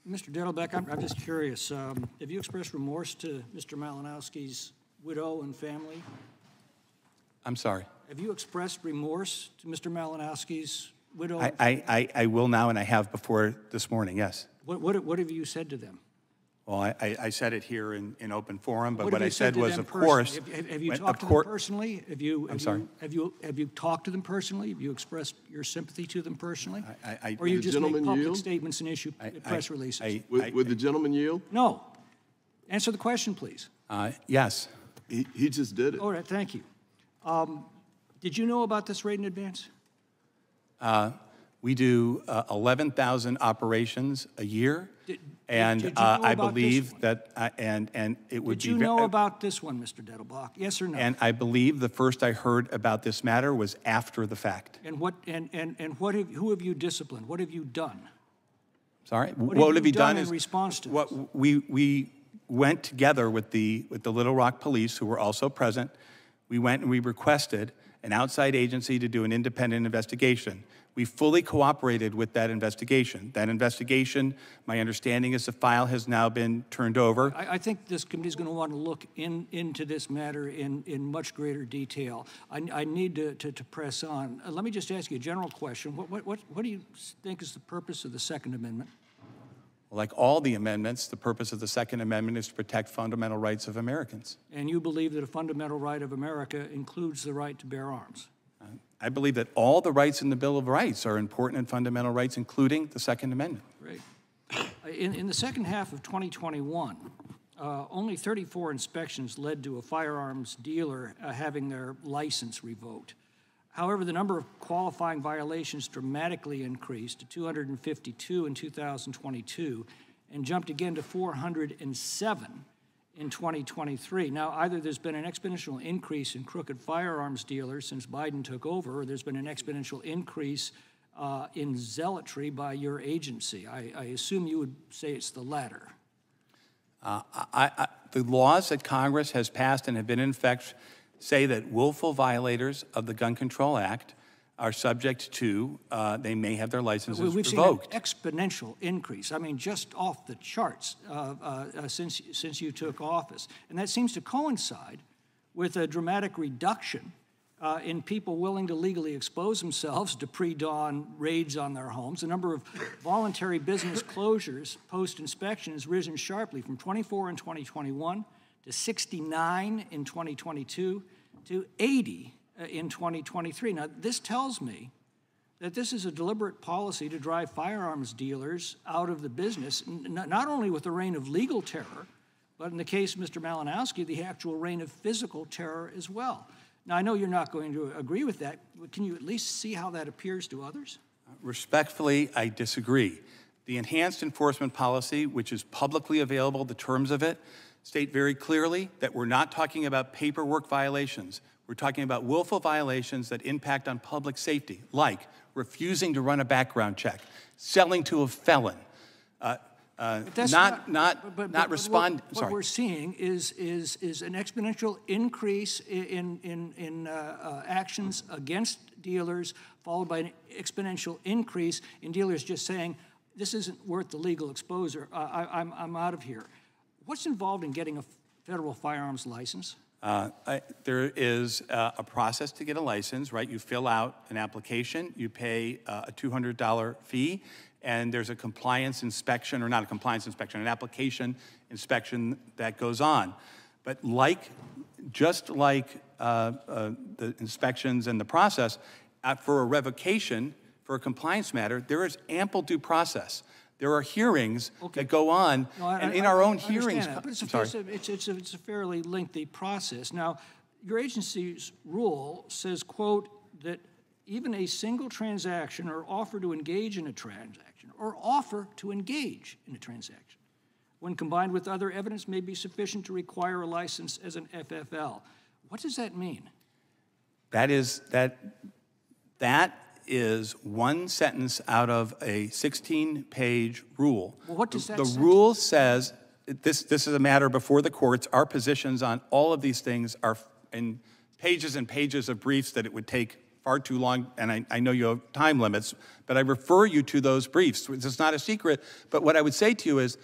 Mr. Dettelbach, I'm just curious. Have you expressed remorse to Mr. Malinowski's widow and family? I'm sorry. Have you expressed remorse to Mr. Malinowski's widow? I will now, and I have before this morning, yes. What have you said to them? Well, I said it here in open forum, but What what I said was, of course. Have you talked to them personally? I'm sorry? Have you talked to them personally? Have you expressed your sympathy to them personally? Or Would you the just make gentleman public yield? statements and issue press releases? Would the gentleman yield? No. Answer the question, please. Yes. He just did it. All right, thank you. Did you know about this raid in advance? We do 11,000 operations a year, Did and you know I about believe this that, and it would Did you know about this one, Mr. Dettelbach? Yes or no? And I believe the first I heard about this matter was after the fact. And who have you disciplined? What have you done? Sorry? What have you done in is response to what this? we went together with the Little Rock Police, who were also present. We went and we requested an outside agency to do an independent investigation. We fully cooperated with that investigation. That investigation, my understanding is the file has now been turned over. I think this committee is going to want to look into this matter in much greater detail. I need to press on. Let me just ask you a general question. What do you think is the purpose of the Second Amendment? Like all the amendments, the purpose of the Second Amendment is to protect fundamental rights of Americans. And you believe that a fundamental right of America includes the right to bear arms? I believe that all the rights in the Bill of Rights are important and fundamental rights, including the Second Amendment. Great. In the second half of 2021, only 34 inspections led to a firearms dealer having their license revoked. However, the number of qualifying violations dramatically increased to 252 in 2022 and jumped again to 407 in 2023. Now, either there's been an exponential increase in crooked firearms dealers since Biden took over, or there's been an exponential increase in zealotry by your agency. I assume you would say it's the latter. The laws that Congress has passed and have been in effect say that willful violators of the Gun Control Act are subject to, they may have their licenses We've revoked. seen an exponential increase. I mean, just off the charts since you took office. And that seems to coincide with a dramatic reduction in people willing to legally expose themselves to pre-dawn raids on their homes. The number of voluntary business closures post-inspection has risen sharply from 24 in 2021 to 69 in 2022 to 80 in 2023. Now, this tells me that this is a deliberate policy to drive firearms dealers out of the business, not only with the reign of legal terror, but in the case of Mr. Malinowski, the actual reign of physical terror as well. Now, I know you're not going to agree with that, but can you at least see how that appears to others? Respectfully, I disagree. The enhanced enforcement policy, which is publicly available, the terms of it, state very clearly that we're not talking about paperwork violations. We're talking about willful violations that impact on public safety, like refusing to run a background check, selling to a felon, not respond. What we're seeing is an exponential increase in actions against dealers, followed by an exponential increase in dealers just saying, this isn't worth the legal exposure, I'm out of here. What's involved in getting a federal firearms license? There is a process to get a license, right? You fill out an application, you pay a $200 fee, and there's a compliance inspection, or not a compliance inspection, an application inspection that goes on. But just like the inspections and the process, for a revocation, for a compliance matter, there is ample due process. There are hearings that go on, and in our own hearings. But it's a fairly lengthy process. Now, your agency's rule says, quote, that even a single transaction or offer to engage in a transaction, when combined with other evidence, may be sufficient to require a license as an FFL. What does that mean? That is one sentence out of a 16-page rule. Well, what does that The say? rule says, this is a matter before the courts. Our positions on all of these things are in pages and pages of briefs that it would take far too long, and I know you have time limits, but I refer you to those briefs. It's not a secret, but what I would say to you is,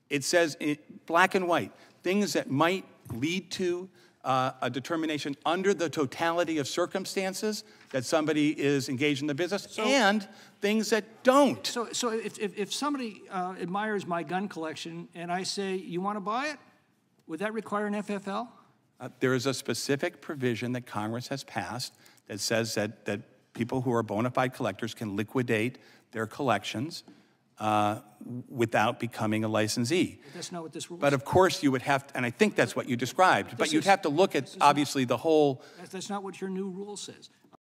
it says in black and white, things that might lead to a determination under the totality of circumstances that somebody is engaged in the business, and things that don't. So if somebody admires my gun collection and I say, you want to buy it, would that require an FFL? There is a specific provision that Congress has passed that says that people who are bona fide collectors can liquidate their collections without becoming a licensee. But that's not what this rule But says. of course you would have to, and I think that's what you described, but you'd have to look at, obviously, the whole. That's not what your new rule says.